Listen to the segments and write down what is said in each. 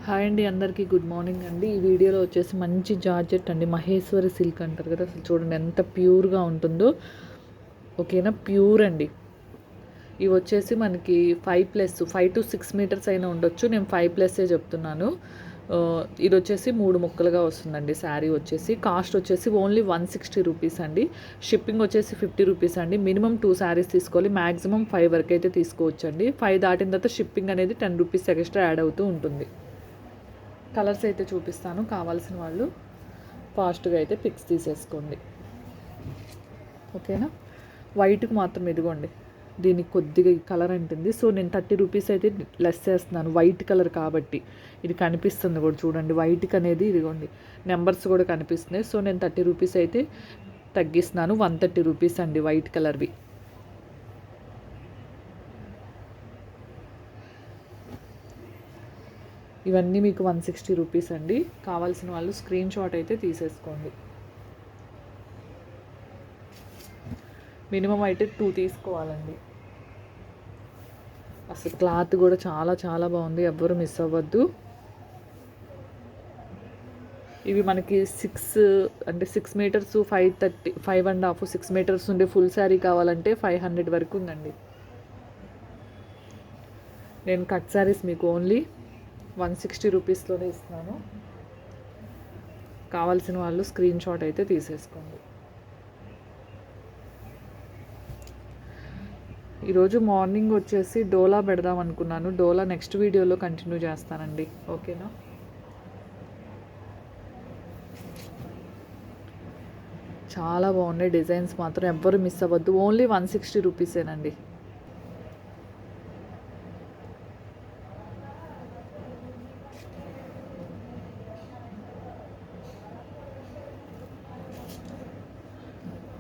Hi అండి, అందరికీ good morning అండి. ఈ వీడియోలో వచ్చేసి మంచి జార్జెట్ అండి, మహేశ్వరి సిల్క్ అంటారు కదా, అసలు చూడండి ఎంత ప్యూర్గా ఉంటుందో. ఓకేనా, ప్యూర్ అండి. ఇవి వచ్చేసి మనకి 5 to 6 మీటర్స్ అయినా ఉండొచ్చు. నేను 5+ చెప్తున్నాను. ఇది వచ్చేసి 3 ముక్కలుగా వస్తుందండి. శారీ వచ్చేసి కాస్ట్ వచ్చేసి ఓన్లీ 160 రూపీస్ అండి. షిప్పింగ్ వచ్చేసి 50 రూపీస్ అండి. మినిమం 2 శారీస్ తీసుకోవాలి, మ్యాక్సిమం 5 వరకు అయితే తీసుకోవచ్చండి. 5 దాటిన తర్వాత షిప్పింగ్ అనేది 10 రూపీస్ ఎక్స్ట్రా యాడ్ అవుతూ ఉంటుంది. కలర్స్ అయితే చూపిస్తాను, కావాల్సిన వాళ్ళు ఫాస్ట్గా అయితే పిక్స్ తీసేసుకోండి. ఓకేనా, వైట్కి మాత్రం ఇదిగోండి, దీనికి కొద్దిగా కలర్ అంటుంది. సో నేను 30 రూపీస్ అయితే లెస్ చేస్తున్నాను, వైట్ కలర్ కాబట్టి. ఇది కనిపిస్తుంది కూడా చూడండి, వైట్కి అనేది ఇదిగోండి నెంబర్స్ కూడా కనిపిస్తున్నాయి. సో నేను 30 రూపీస్ అయితే తగ్గిస్తున్నాను. 130 రూపీస్ అండి వైట్ కలర్వి. ఇవన్నీ మీకు 160 రూపీస్ అండి. కావాల్సిన వాళ్ళు స్క్రీన్ షాట్ అయితే తీసేసుకోండి. మినిమం అయితే 2 తీసుకోవాలండి. అసలు క్లాత్ కూడా చాలా చాలా బాగుంది, ఎవ్వరు మిస్ అవ్వద్దు. ఇవి మనకి 6 మీటర్స్ 530, 5.5, 6 మీటర్స్ ఉండే ఫుల్ శారీ కావాలంటే 500 వరకు ఉందండి. నేను కట్ శారీస్ మీకు ఓన్లీ 160 రూపీస్లోనే ఇస్తున్నాను. కావాల్సిన వాళ్ళు స్క్రీన్ షాట్ అయితే తీసేసుకోండి. ఈరోజు మార్నింగ్ వచ్చేసి డోలా పెడదాం అనుకున్నాను. డోలా నెక్స్ట్ వీడియోలో కంటిన్యూ చేస్తానండి. ఓకేనా, చాలా బాగున్నాయి డిజైన్స్, మాత్రం ఎవ్వరు మిస్ అవ్వద్దు. ఓన్లీ 160 రూపీసేనండి.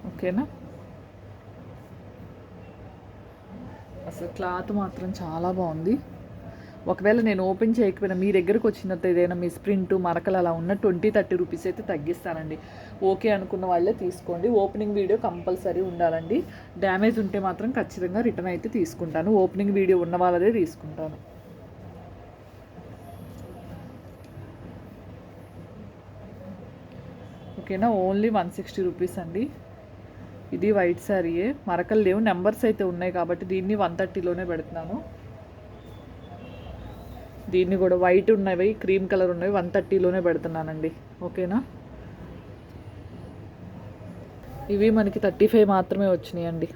ఓకేనా, అసలు క్లాత్ మాత్రం చాలా బాగుంది. ఒకవేళ నేను ఓపెన్ చేయకపోయినా మీ దగ్గరకు వచ్చినంత ఏదైనా మిస్ ప్రింట్ మరకలు అలా ఉన్న 20-30 రూపీస్ అయితే తగ్గిస్తానండి. ఓకే అనుకున్న వాళ్ళే తీసుకోండి. ఓపెనింగ్ వీడియో కంపల్సరీ ఉండాలండి. డ్యామేజ్ ఉంటే మాత్రం ఖచ్చితంగా రిటర్న్ అయితే తీసుకుంటాను. ఓపెనింగ్ వీడియో ఉన్న వాళ్ళదే తీసుకుంటాను. ఓకేనా, ఓన్లీ 160 రూపీస్ అండి. ఇది వైట్ శారీయే, మరకలు లేవు, నెంబర్స్ అయితే ఉన్నాయి కాబట్టి దీన్ని 130లోనే పెడుతున్నాను. దీన్ని కూడా వైట్ ఉన్నవి, క్రీమ్ కలర్ ఉన్నవి 130లోనే పెడుతున్నానండి. ఓకేనా, ఇవి మనకి 35 మాత్రమే వచ్చినాయి అండి.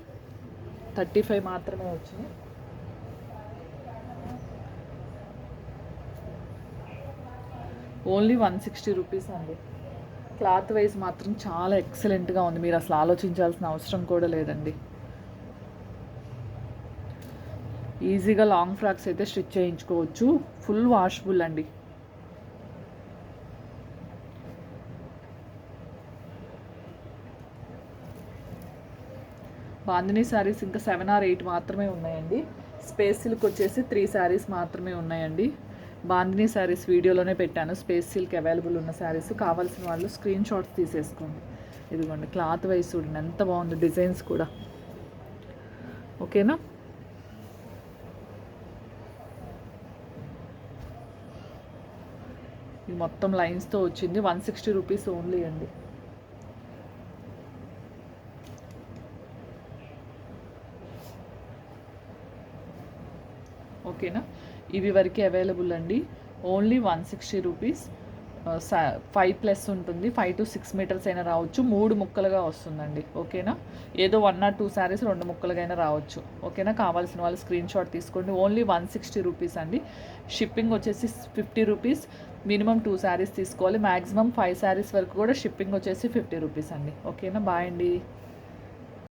35 మాత్రమే వచ్చినాయి. ఓన్లీ 160 రూపీస్ అండి. క్లాత్ వైజ్ మాత్రం చాలా ఎక్సలెంట్గా ఉంది, మీరు అసలు ఆలోచించాల్సిన అవసరం కూడా లేదండి. ఈజీగా లాంగ్ ఫ్రాక్స్ అయితే స్టిచ్ చేయించుకోవచ్చు. ఫుల్ వాషబుల్ అండి. బాందినీ శారీస్ ఇంకా 7 or 8 మాత్రమే ఉన్నాయండి. స్పేస్ సిల్క్ వచ్చేసి 3 శారీస్ మాత్రమే ఉన్నాయండి. బాందినీ శారీస్ వీడియోలోనే పెట్టాను, స్పేస్ సిల్క్ అవైలబుల్ ఉన్న శారీస్. కావాల్సిన వాళ్ళు స్క్రీన్ షాట్స్ తీసేసుకోండి. ఇదిగోండి, క్లాత్ వైజ్ చూడండి ఎంత బాగుంది, డిజైన్స్ కూడా. ఓకేనా, ఇది మొత్తం లైన్స్తో వచ్చింది. 160 రూపీస్ ఓన్లీ అండి. ఓకేనా, ఇవి వరకు అవైలబుల్ అండి. Only 160 rupees. 5+ ఉంటుంది, 5 to 6 మీటర్స్ అయినా రావచ్చు. 3 ముక్కలుగా వస్తుందండి. ఓకేనా, ఏదో 1 or 2 శారీస్ 2 ముక్కలుగా రావచ్చు. ఓకేనా, కావాల్సిన వాళ్ళు స్క్రీన్ షాట్ తీసుకోండి. ఓన్లీ 160 రూపీస్ అండి. షిప్పింగ్ వచ్చేసి 50 రూపీస్. మినిమం 2 శారీస్ తీసుకోవాలి, మ్యాక్సిమం 5 శారీస్ వరకు కూడా షిప్పింగ్ వచ్చేసి 50 రూపీస్ అండి. ఓకేనా, బాయ్ అండి.